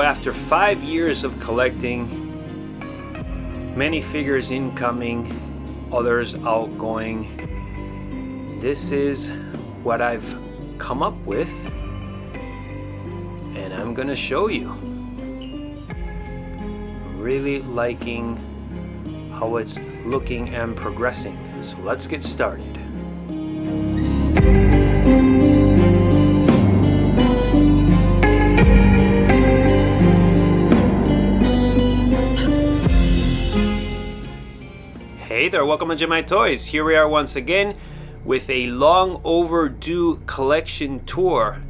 after 5 years of collecting, many figures incoming, others outgoing, this is what I've come up with, and I'm gonna show you. Really liking how it's looking and progressing. So let's get started. Hey there, welcome to GemiiToys. Here we are once again with a long overdue collection tour.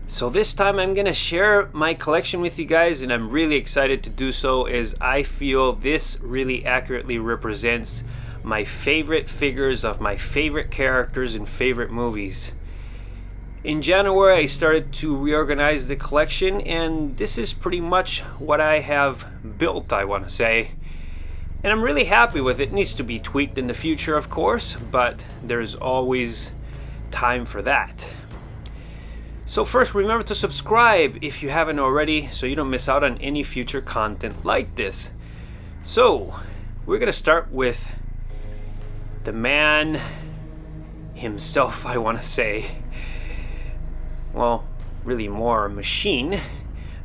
So this time I'm gonna share my collection with you guys, and I'm really excited to do so as I feel this really accurately represents my favorite figures of my favorite characters and favorite movies. In January I started to reorganize the collection, and this is pretty much what I have built, I want to say. And I'm really happy with it. It needs to be tweaked in the future, of course, but there's always time for that. So first, remember to subscribe if you haven't already, so you don't miss out on any future content like this. So we're gonna start with the man himself, I want to say. Well, really more a machine.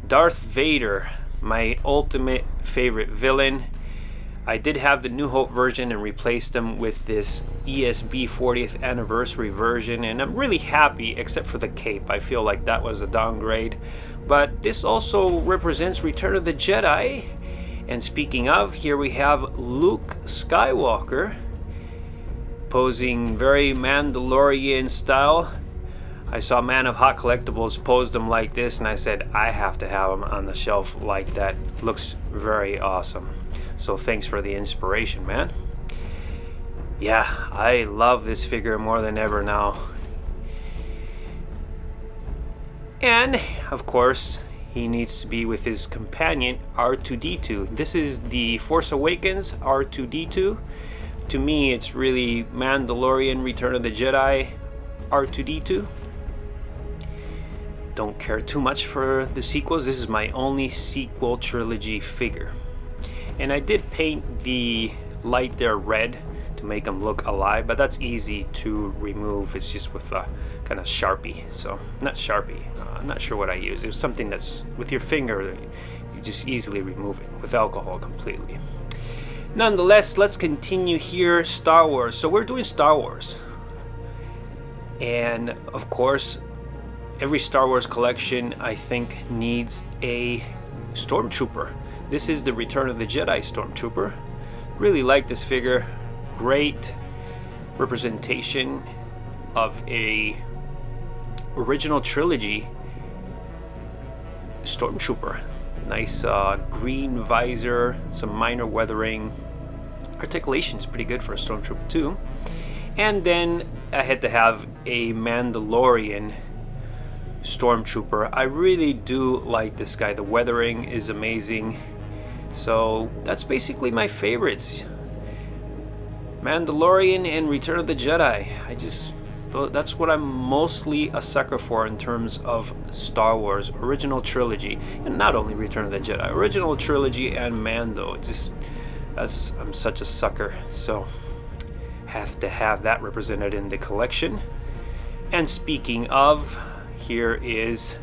Darth Vader, my ultimate favorite villain. I did have the New Hope version and replaced them with this ESB 40th anniversary version, and I'm really happy except for the cape. I feel like that was a downgrade. But this also represents Return of the Jedi. And speaking of, here we have Luke Skywalker posing very Mandalorian style. I saw Man of Hot Collectibles posed them like this, and I said I have to have them on the shelf like that. Looks very awesome. So thanks for the inspiration, man. Yeah, I love this figure more than ever now. And of course, he needs to be with his companion R2-D2. This is the Force Awakens R2-D2. To me, it's really Mandalorian Return of the Jedi R2-D2. Don't care too much for the sequels. This is my only sequel trilogy figure. And I did paint the light there red to make them look alive, but that's easy to remove. It's just with a kind of Sharpie. So, not Sharpie, I'm not sure what I use. It was something that's with your finger, you just easily remove it with alcohol completely. Nonetheless, let's continue here. Star Wars. So we're doing Star Wars. And of course, every Star Wars collection, I think, needs a Stormtrooper. This is the Return of the Jedi Stormtrooper. Really like this figure. Great representation of a original trilogy Stormtrooper. Nice green visor, some minor weathering. Articulation is pretty good for a Stormtrooper too. And then I had to have a Mandalorian Stormtrooper. I really do like this guy. The weathering is amazing. So that's basically my favorites. Mandalorian and Return of the Jedi. That's what I'm mostly a sucker for in terms of Star Wars original trilogy, and not only Return of the Jedi, original trilogy and Mando. I'm such a sucker. So have to have that represented in the collection. And speaking of, here is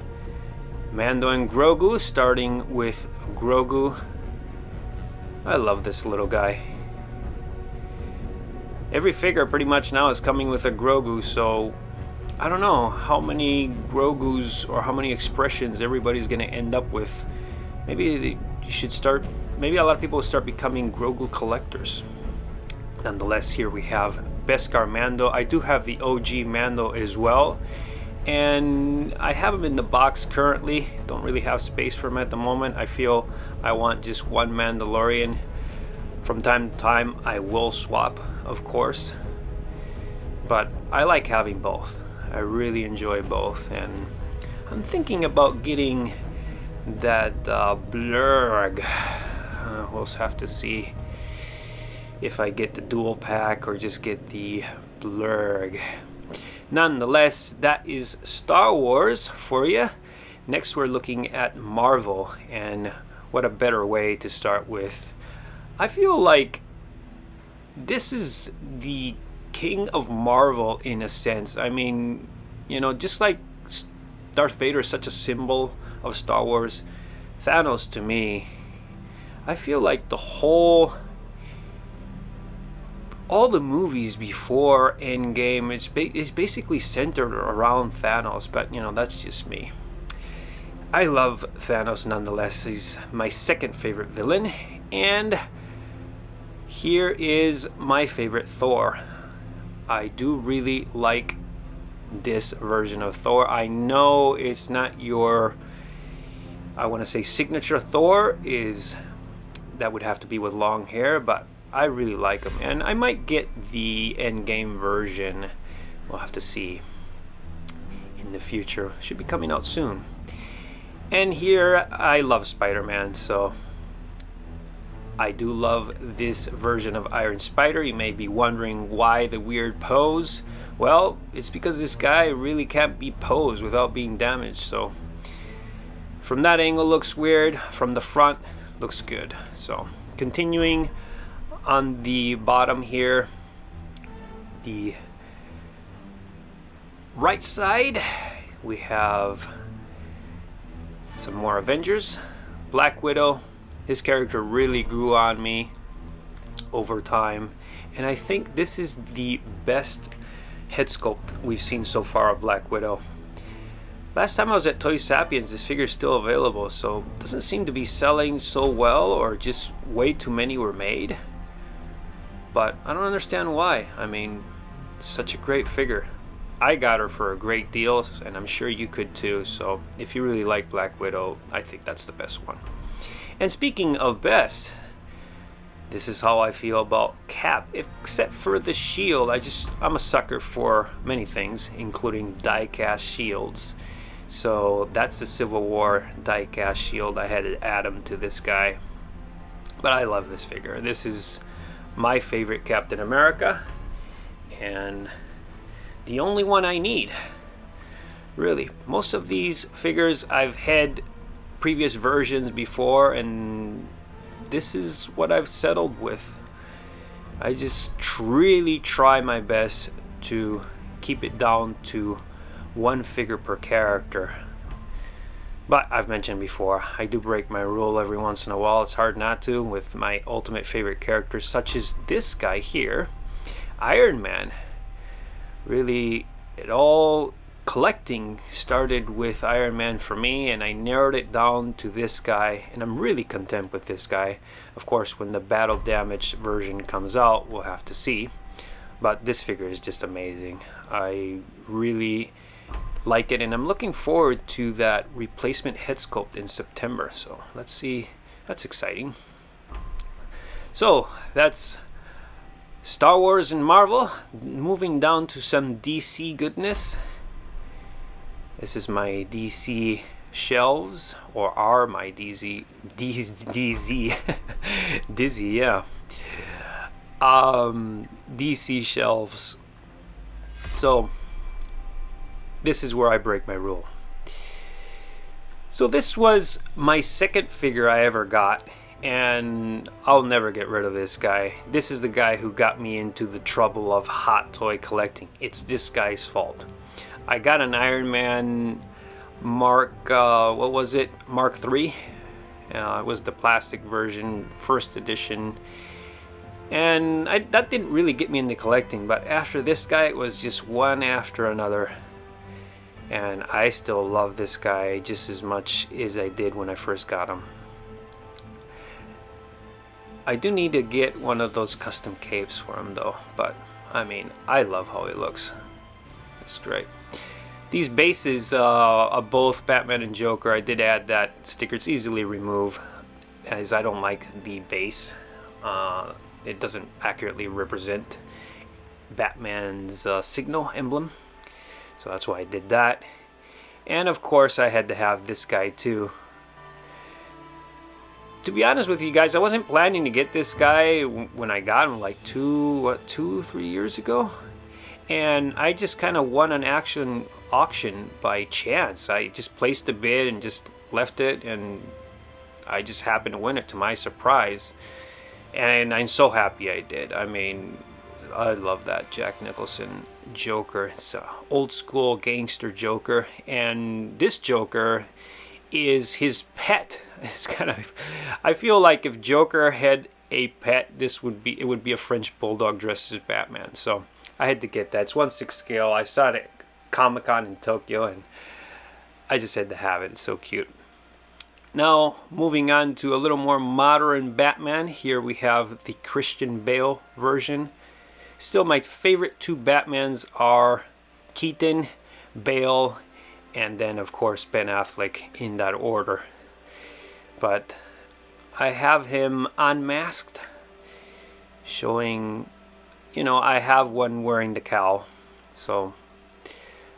Mando and Grogu, starting with Grogu. I love this little guy. Every figure pretty much now is coming with a Grogu, so I don't know how many Grogus or how many expressions everybody's gonna end up with. Maybe a lot of people will start becoming Grogu collectors. Nonetheless, here we have Beskar Mando. I do have the OG Mando as well, and I have him in the box currently. Don't really have space for him at the moment. I feel I want just one Mandalorian. From time to time I will swap, of course, but I like having both. I really enjoy both, and I'm thinking about getting that blurg. We'll have to see if I get the dual pack or just get the blurg. Nonetheless, that is Star Wars for you. Next we're looking at Marvel, and what a better way to start with. I feel like this is the king of Marvel in a sense. I mean, you know, just like Darth Vader is such a symbol of Star Wars, Thanos to me, I feel like all the movies before Endgame is basically centered around Thanos, but you know, that's just me. I love Thanos nonetheless. He's my second favorite villain, and here is my favorite Thor. I do really like this version of Thor. I know it's not your, I want to say signature Thor, that would have to be with long hair, but I really like him, and I might get the Endgame version. We'll have to see in the future. Should be coming out soon. And here, I love Spider-Man, so I do love this version of Iron Spider. You may be wondering why the weird pose. Well, it's because this guy really can't be posed without being damaged, so from that angle looks weird, from the front looks good. So continuing on the bottom here, the right side, we have some more Avengers. Black Widow, his character really grew on me over time, and I think this is the best head sculpt we've seen so far of Black Widow. Last time I was at Toy Sapiens, this figure is still available, so it doesn't seem to be selling so well, or just way too many were made. But I don't understand why. I mean, such a great figure. I got her for a great deal, and I'm sure you could too. So if you really like Black Widow, I think that's the best one. And speaking of best, this is how I feel about Cap, except for the shield. I'm a sucker for many things, including die-cast shields. So that's the Civil War die-cast shield. I had to add him to this guy. But I love this figure. This is my favorite Captain America, and the only one I need. Really, most of these figures I've had previous versions before, and this is what I've settled with. I just really try my best to keep it down to one figure per character. But I've mentioned before, I do break my rule every once in a while. It's hard not to with my ultimate favorite characters, such as this guy here, Iron Man. Really, it all collecting started with Iron Man for me, and I narrowed it down to this guy, and I'm really content with this guy. Of course, when the battle damaged version comes out, we'll have to see. But this figure is just amazing. I really like it, and I'm looking forward to that replacement head sculpt in September. So let's see. That's exciting. So that's Star Wars and Marvel. Moving down to some DC goodness. This is my DC shelves, or are my DZ Dizzy, yeah. DC shelves. So this is where I break my rule. So this was my second figure I ever got, and I'll never get rid of this guy. This is the guy who got me into the trouble of hot toy collecting. It's this guy's fault. I got an Iron Man Mark, what was it? Mark III. It was the plastic version, first edition. And that didn't really get me into collecting, but after this guy, it was just one after another. And I still love this guy just as much as I did when I first got him. I do need to get one of those custom capes for him though, but I mean, I love how he looks. It's great. These bases of both Batman and Joker, I did add that sticker. It's easily removed, as I don't like the base. It doesn't accurately represent Batman's signal emblem, so that's why I did that. And of course I had to have this guy too. To be honest with you guys, I wasn't planning to get this guy when I got him like 2-3 years ago, and I just kind of won an auction auction by chance. I just placed a bid and just left it, and I just happened to win it to my surprise. And I'm so happy I did. I mean, I love that Jack Nicholson Joker. It's an old school gangster Joker, and this Joker is his pet. It's kind of, I feel like if Joker had a pet, it would be a French bulldog dressed as Batman. So I had to get that. It's 1/6 scale. I saw it at Comic-Con in Tokyo, and I just had to have it. It's so cute. Now, moving on to a little more modern Batman. Here we have the Christian Bale version. Still, my favorite two Batmans are Keaton, Bale, and then, of course, Ben Affleck, in that order. But I have him unmasked, showing, you know, I have one wearing the cowl. So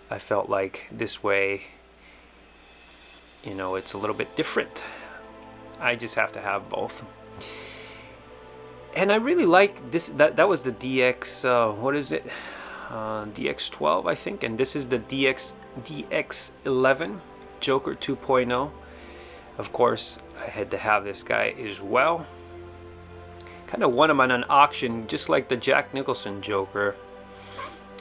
I felt like this way, you know, it's a little bit different. I just have to have both. And I really like this. That was the DX, what is it? DX12, I think. And this is the DX11 Joker 2.0. Of course, I had to have this guy as well. Kind of won him on an auction, just like the Jack Nicholson Joker.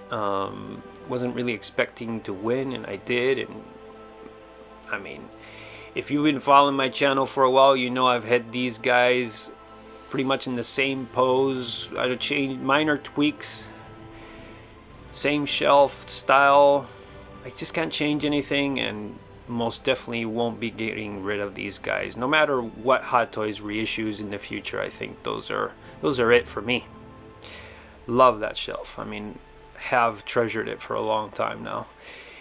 Wasn't really expecting to win, and I did. And I mean, if you've been following my channel for a while, you know I've had these guys pretty much in the same pose. I changed minor tweaks, same shelf style. I just can't change anything, and most definitely won't be getting rid of these guys. No matter what Hot Toys reissues in the future, I think those are it for me. Love that shelf. I mean, have treasured it for a long time now.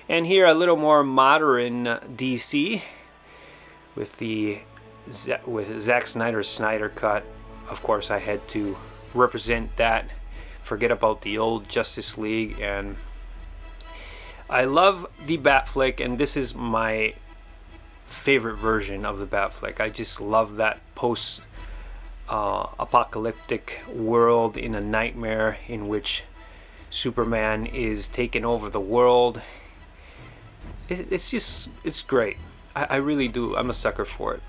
And here a little more modern DC with Zack Snyder's Snyder cut. Of course, I had to represent that. Forget about the old Justice League. And I love the Batflick, and this is my favorite version of the Batflick. I just love that post-apocalyptic world in a nightmare in which Superman is taking over the world. It's great. I really do. I'm a sucker for it.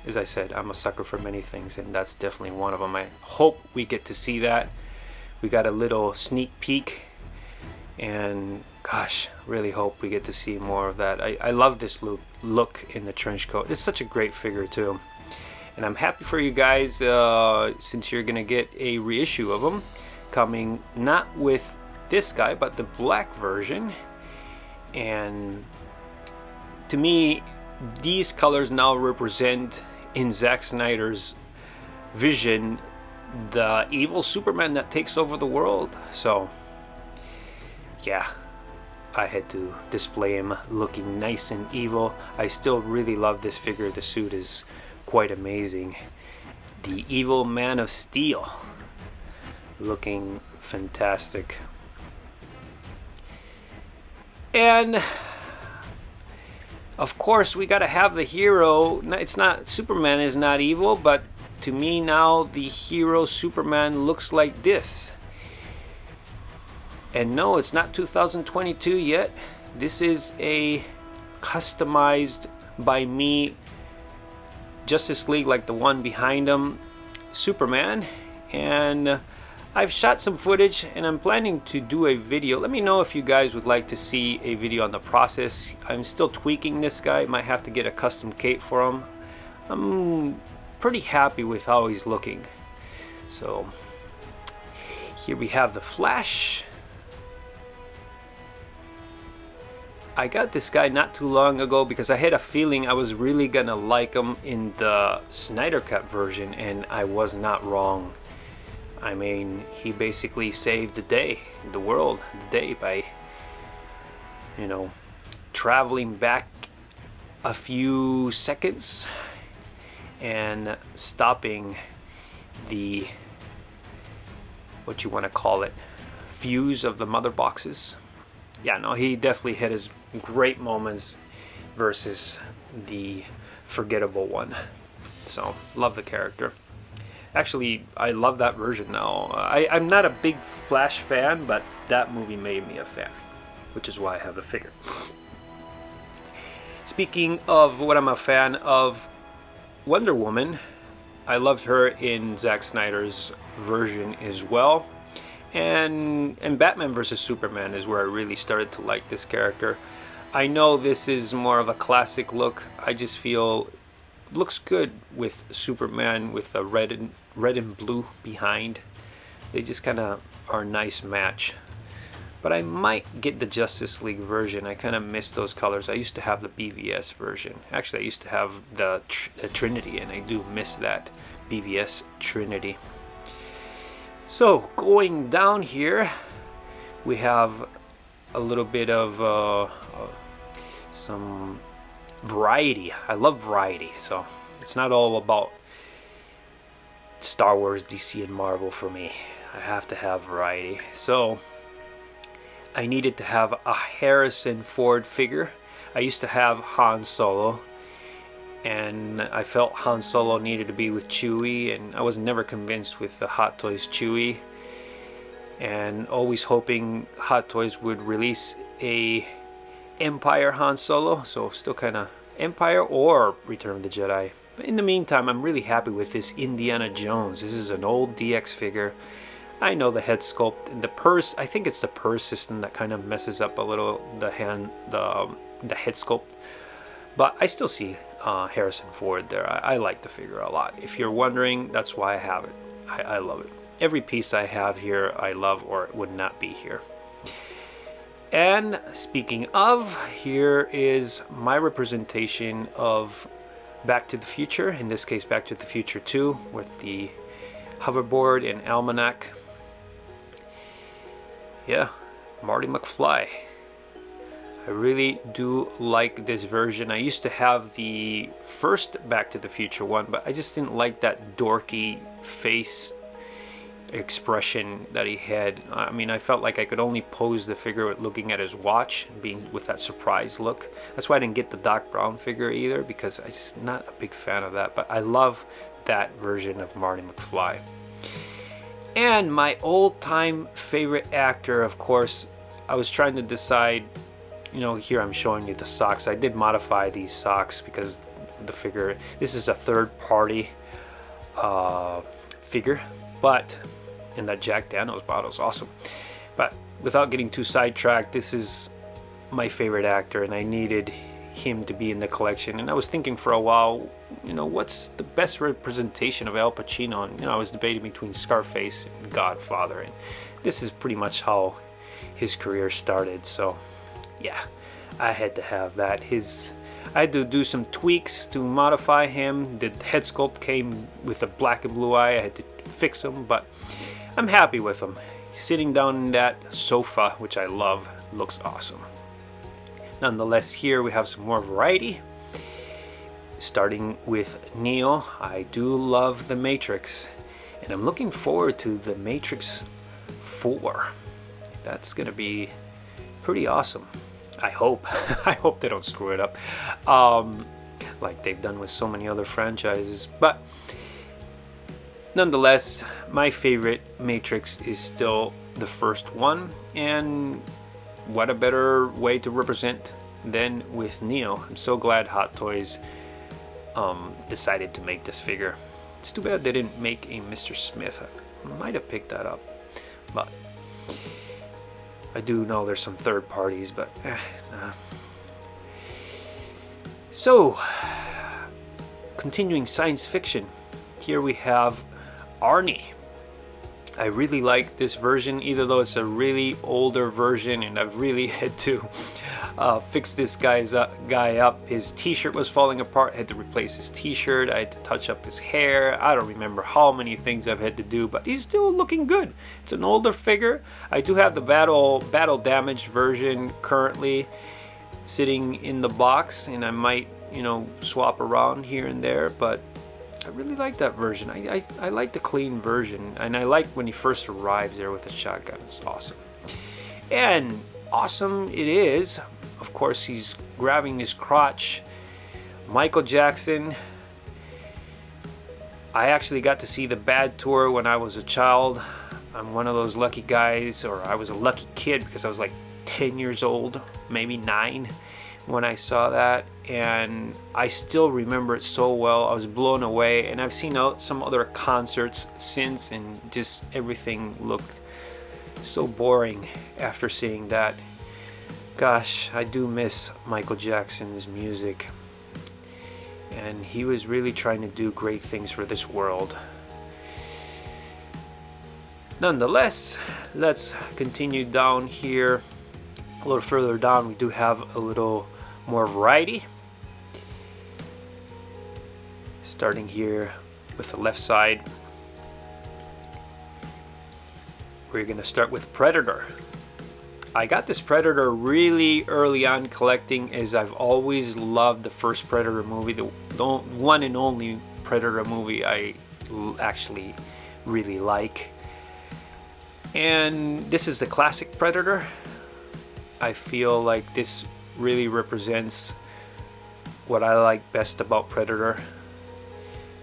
As I said, I'm a sucker for many things, and that's definitely one of them. I hope we get to see that. We got a little sneak peek, and gosh, really hope we get to see more of that. I love this look in the trench coat. It's such a great figure too, and I'm happy for you guys since you're gonna get a reissue of them coming, not with this guy but the black version. And to me, these colors now represent, in Zack Snyder's vision, the evil Superman that takes over the world. So yeah, I had to display him looking nice and evil. I still really love this figure. The suit is quite amazing. The evil Man of Steel, looking fantastic. And of course, we got to have the hero. It's not, Superman is not evil, but to me now, the hero Superman looks like this. And no, it's not 2022 yet. This is a customized by me Justice League, like the one behind him, Superman. And I've shot some footage, and I'm planning to do a video. Let me know if you guys would like to see a video on the process. I'm still tweaking this guy. Might have to get a custom cape for him. I'm pretty happy with how he's looking. So here we have the Flash. I got this guy not too long ago because I had a feeling I was really gonna like him in the Snyder Cut version, and I was not wrong. I mean, he basically saved the day, the world, the day, by, you know, traveling back a few seconds and stopping the, what you want to call it, fuse of the mother boxes. Yeah, no, he definitely had his great moments versus the forgettable one. So, love the character. Actually, I love that version now. I'm not a big Flash fan, but that movie made me a fan. which is why I have the figure. Speaking of what I'm a fan of, Wonder Woman, I loved her in Zack Snyder's version as well. And Batman vs. Superman is where I really started to like this character. I know this is more of a classic look. I just feel it looks good with Superman with the red and blue behind. They just kind of are a nice match. But I might get the Justice League version. I kind of miss those colors. I used to have the BVS version. Actually, I used to have the Trinity, and I do miss that BVS Trinity. So going down here, we have a little bit of some variety. I love variety, so it's not all about Star Wars, DC, and Marvel for me. I have to have variety. So I needed to have a Harrison Ford figure. I used to have Han Solo, and I felt Han Solo needed to be with Chewie, and I was never convinced with the Hot Toys Chewie, and always hoping Hot Toys would release a Empire Han Solo, so still kind of Empire or Return of the Jedi. But in the meantime, I'm really happy with this Indiana Jones. This is an old DX figure. I know the head sculpt and the purse. I think it's the purse system that kind of messes up a little the head sculpt. But I still see Harrison Ford there. I like the figure a lot. If you're wondering, that's why I have it. I love it. Every piece I have here I love, or it would not be here. And speaking of, here is my representation of Back to the Future. In this case, Back to the Future 2 with the hoverboard and almanac. Yeah, Marty McFly. I really do like this version. I used to have the first Back to the Future one, but I just didn't like that dorky face expression that he had. I mean, I felt like I could only pose the figure looking at his watch and being with that surprised look. That's why I didn't get the Doc Brown figure either, because I'm just not a big fan of that. But I love that version of Marty McFly. And my old-time favorite actor, of course, I was trying to decide, you know, here I'm showing you the socks. I did modify these socks because the figure, this is a third-party figure, but in that Jack Daniels bottle is awesome. But without getting too sidetracked, this is my favorite actor, and I needed him to be in the collection. And I was thinking for a while, you know, what's the best representation of Al Pacino? And, you know, I was debating between Scarface and Godfather, and this is pretty much how his career started. So yeah, I had to have that. I had to do some tweaks to modify him. The head sculpt came with a black and blue eye. I had to fix him, but I'm happy with him. Sitting down in that sofa, which I love, looks awesome. Nonetheless, here we have some more variety. Starting with Neo, I do love The Matrix, and I'm looking forward to The Matrix 4. That's gonna be pretty awesome. I hope. I hope they don't screw it up, like they've done with so many other franchises. But nonetheless, my favorite Matrix is still the first one, and what a better way to represent than with Neo. I'm so glad Hot Toys decided to make this figure. It's too bad they didn't make a Mr. Smith. I might have picked that up, but I do know there's some third parties, but nah. So, continuing science fiction, here we have Arnie. I really like this version, even though it's a really older version, and I've really had to fix this guy up. His t-shirt was falling apart. I had to replace his t-shirt. I had to touch up his hair. I don't remember how many things I've had to do, but he's still looking good. It's an older figure. I do have the battle damaged version currently sitting in the box, and I might, you know, swap around here and there, but I really like that version. I like the clean version, and I like when he first arrives there with the shotgun. It's awesome. And awesome it is. Of course, he's grabbing his crotch. Michael Jackson. I actually got to see the Bad Tour when I was a child. I'm one of those lucky guys, or I was a lucky kid because I was like 10 years old, maybe 9 when I saw that, and I still remember it so well. I was blown away, and I've seen some other concerts since, and just everything looked so boring after seeing that. Gosh, I do miss Michael Jackson's music, and he was really trying to do great things for this world. Nonetheless, let's continue down here. A little further down, we do have a little more variety. Starting here with the left side, we're going to start with Predator. I got this Predator really early on collecting, as I've always loved the first Predator movie, the one and only Predator movie I actually really like. And this is the classic Predator. I feel like this really represents what I like best about Predator.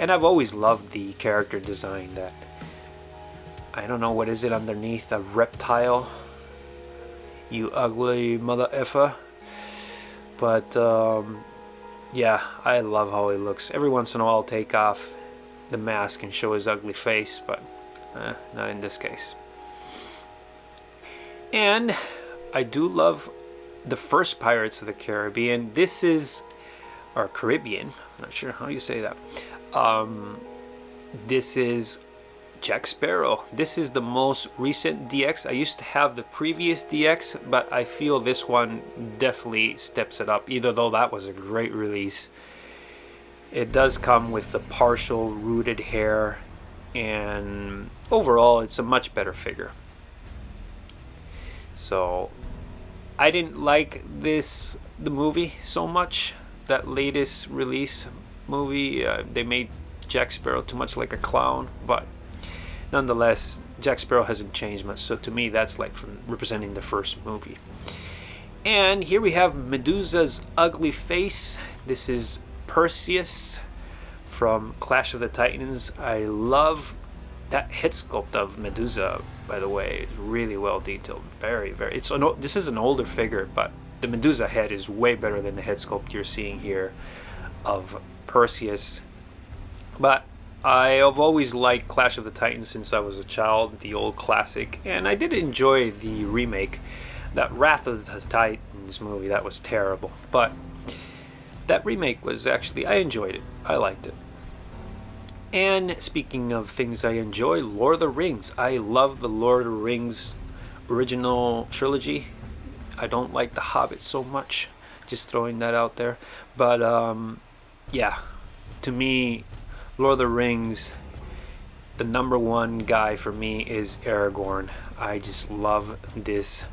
And I've always loved the character design, that, I don't know, what is it underneath, a reptile? You ugly mother effer. But yeah, I love how he looks. Every once in a while I'll take off the mask and show his ugly face, but not in this case. And I do love the first Pirates of the Caribbean. This is, or Caribbean, I'm not sure how you say that. This is Jack Sparrow. This is the most recent DX. I used to have the previous DX, but I feel this one definitely steps it up, even though that was a great release. It does come with the partial rooted hair, and overall it's a much better figure. So I didn't like the movie so much, that latest release movie. They made Jack Sparrow too much like a clown, but nonetheless, Jack Sparrow hasn't changed much, so to me that's like from representing the first movie. And here we have Medusa's ugly face. This is Perseus from Clash of the Titans. I love that head sculpt of Medusa, by the way. It's really well detailed. Very, very. This is an older figure, but the Medusa head is way better than the head sculpt you're seeing here of Perseus. But I have always liked Clash of the Titans since I was a child, the old classic, and I did enjoy the remake. That Wrath of the Titans movie, that was terrible, but that remake was actually, I enjoyed it. I liked it. And speaking of things I enjoy, Lord of the Rings. I love the Lord of the Rings original trilogy. I don't like The Hobbit so much, just throwing that out there. But yeah, to me, Lord of the Rings, the #1 guy for me is Aragorn. I just love this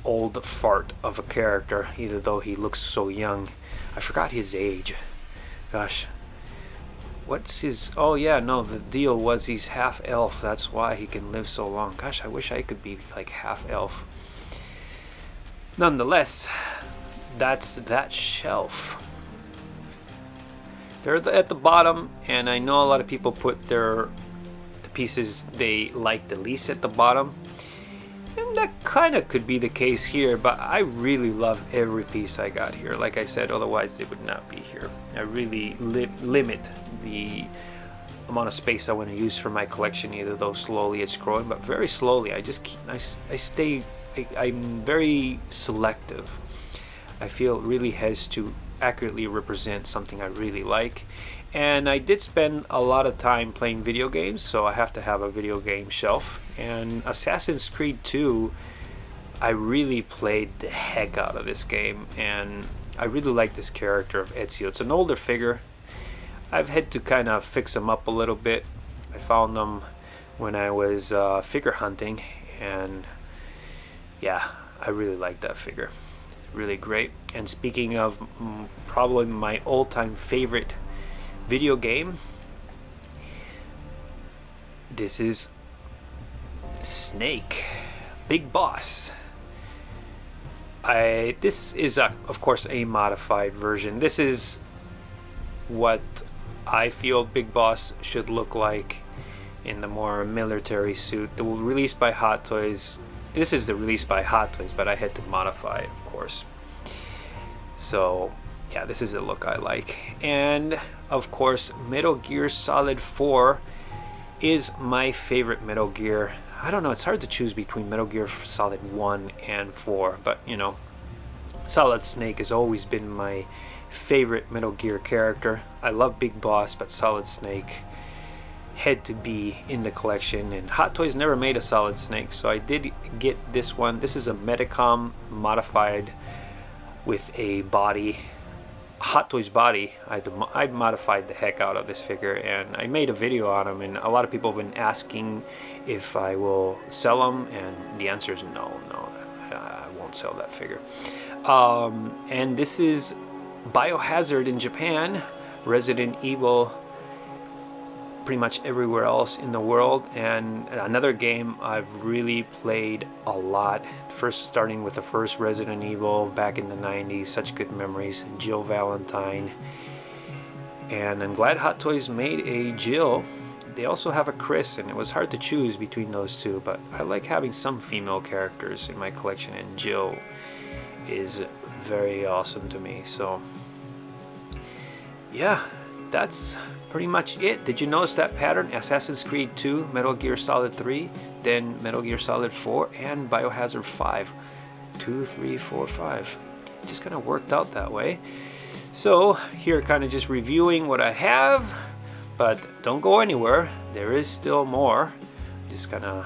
old fart of a character, even though he looks so young. I forgot his age. Gosh. What's his... Oh yeah, no, the deal was he's half elf. That's why he can live so long. Gosh, I wish I could be like half elf. Nonetheless, that's that shelf. They're at the bottom, and I know a lot of people put the pieces they like the least at the bottom. And that kind of could be the case here, but I really love every piece I got here. Like I said, otherwise they would not be here. I really limit the amount of space I want to use for my collection, either though slowly it's growing, but very slowly. I'm very selective. I feel it really has to accurately represent something I really like. And I did spend a lot of time playing video games, so I have to have a video game shelf. And Assassin's Creed 2, I really played the heck out of this game, and I really like this character of Ezio. It's an older figure. I've had to kind of fix him up a little bit. I found them when I was figure hunting, and yeah, I really like that figure. Really great. And speaking of probably my all-time favorite video game, this is Snake, Big Boss. This is of course a modified version. This is what I feel Big Boss should look like in the more military suit. Released by Hot Toys this is the release by Hot Toys, but I had to modify it, of course. So yeah, this is the look I like. And of course, Metal Gear Solid 4 is my favorite Metal Gear. I don't know, it's hard to choose between Metal Gear Solid 1 and 4, but you know, Solid Snake has always been my favorite Metal Gear character. I love Big Boss, but Solid Snake had to be in the collection, and Hot Toys never made a Solid Snake, so I did get this one. This is a Medicom modified with a body, Hot Toys body. I modified the heck out of this figure, and I made a video on them, and a lot of people have been asking if I will sell them, and the answer is no, I won't sell that figure. And this is Biohazard in Japan, Resident Evil pretty much everywhere else in the world, and another game I've really played a lot. First starting with the first Resident Evil back in the 90s, such good memories, Jill Valentine. And I'm glad Hot Toys made a Jill. They also have a Chris, and it was hard to choose between those two, but I like having some female characters in my collection, and Jill is very awesome to me. So yeah, that's pretty much it. Did you notice that pattern? Assassin's Creed 2, Metal Gear Solid 3, then Metal Gear Solid 4, and Biohazard 5. 2, 3, 4, 5. It just kind of worked out that way. So here, kind of just reviewing what I have, but don't go anywhere. There is still more. Just kind of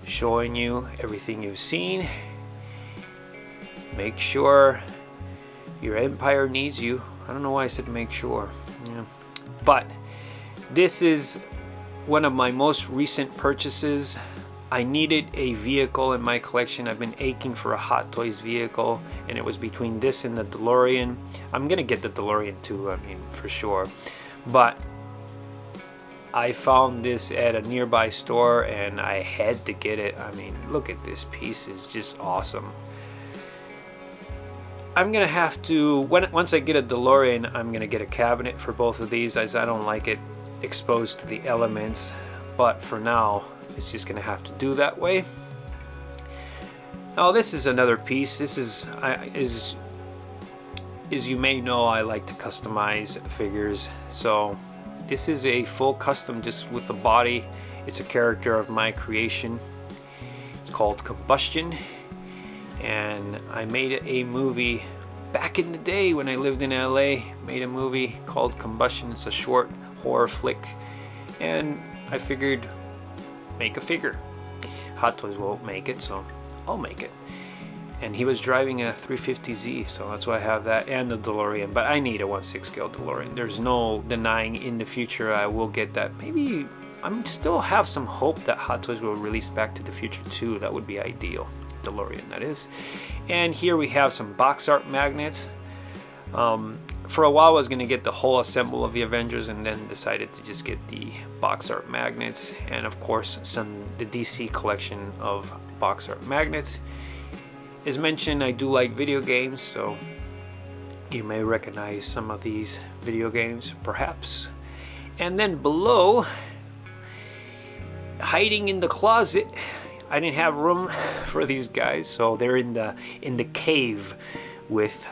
showing you everything you've seen. Make sure your empire needs you. I don't know why I said make sure. Yeah. But this is one of my most recent purchases. I needed a vehicle in my collection. I've been aching for a Hot Toys vehicle, and it was between this and the DeLorean. I'm gonna get the DeLorean too, I mean, for sure. But I found this at a nearby store, and I had to get it. I mean, look at this piece, it's just awesome. I'm gonna have to, once I get a DeLorean, I'm gonna get a cabinet for both of these, as I don't like it exposed to the elements. But for now, it's just gonna have to do that way. Now this is another piece. This is, as you may know, I like to customize figures. So this is a full custom just with the body. It's a character of my creation. It's called Combustion. And I made a movie back in the day when I lived in LA. Made a movie called Combustion. It's a short horror flick, and I figured make a figure. Hot Toys won't make it, so I'll make it. And he was driving a 350Z, so that's why I have that, and the DeLorean. But I need a 1/6 scale DeLorean. There's no denying in the future I will get that. Maybe I still have some hope that Hot Toys will release Back to the Future 2. That would be ideal. DeLorean, that is. And here we have some box art magnets. For a while I was going to get the whole assemble of the Avengers, and then decided to just get the box art magnets, and of course the DC collection of box art magnets. As mentioned, I do like video games, so you may recognize some of these video games perhaps. And then below, hiding in the closet, I didn't have room for these guys, so they're in the cave with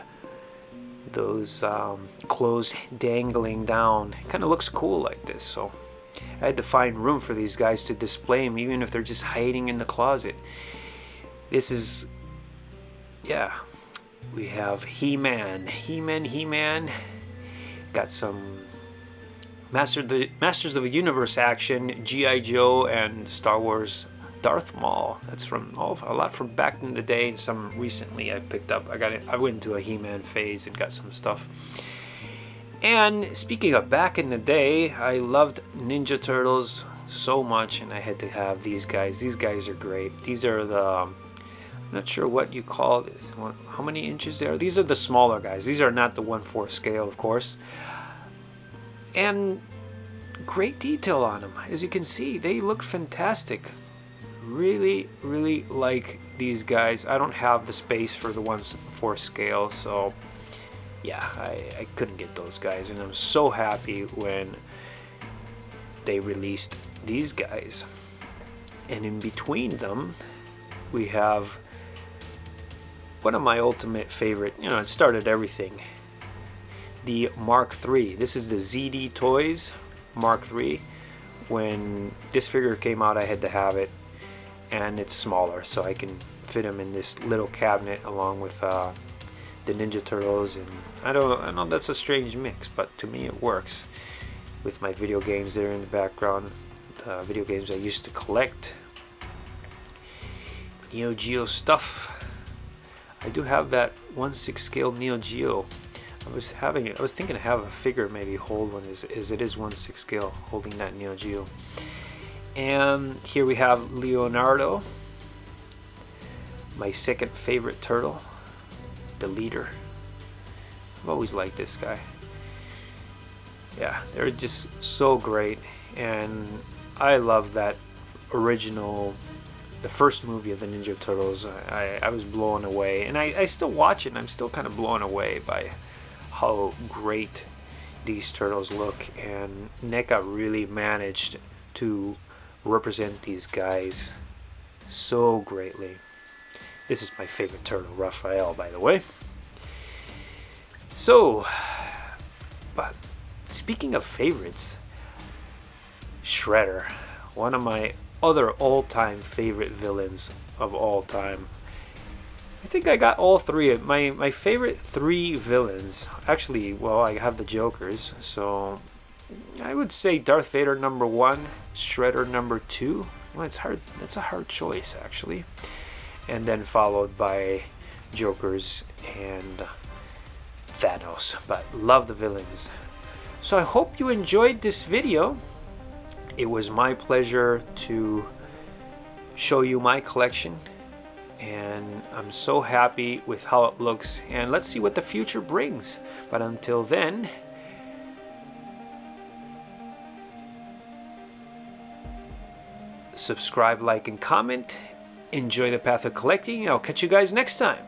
those clothes dangling down. It kind of looks cool like this, so I had to find room for these guys to display them, even if they're just hiding in the closet. This is, yeah, we have He-Man. Got some Masters of the Universe action, G.I. Joe, and Star Wars Darth Maul. That's from a lot from back in the day, and some recently I picked up. I went into a He-Man phase and got some stuff. And speaking of back in the day, I loved Ninja Turtles so much, and I had to have these guys. These guys are great. These are the, I'm not sure what you call this. How many inches they are? These are the smaller guys. These are not the 1/4 scale, of course. And great detail on them. As you can see, they look fantastic. Really like these guys. I don't have the space for the 1/4 scale, so yeah, I couldn't get those guys, and I'm so happy when they released these guys. And in between them we have one of my ultimate favorite, you know, it started everything, the Mark III. This is the GemiiToys Mark III. When this figure came out, I had to have it, and it's smaller, so I can fit him in this little cabinet along with the Ninja Turtles. And I know that's a strange mix, but to me it works with my video games there in the background, video games I used to collect, Neo Geo stuff. I do have that 1/6 scale Neo Geo. I was thinking to have a figure maybe hold one, as it is 1/6 scale, holding that Neo Geo. And here we have Leonardo, my second favorite turtle, the leader. I've always liked this guy. Yeah, they're just so great, and I love that original, the first movie of the Ninja Turtles. I was blown away, and I still watch it, and I'm still kind of blown away by how great these turtles look. And Neca really managed to represent these guys so greatly. This is my favorite turtle, Raphael, by the way. So, but speaking of favorites, Shredder, one of my other all-time favorite villains of all time. I think I got all three of my favorite three villains. Actually, well, I have the Jokers, so I would say Darth Vader number 1, Shredder number 2. Well, it's hard. That's a hard choice, actually. And then followed by Jokers and Thanos. But love the villains. So I hope you enjoyed this video. It was my pleasure to show you my collection, and I'm so happy with how it looks, and let's see what the future brings. But until then, subscribe, like, and comment. Enjoy the path of collecting. I'll catch you guys next time.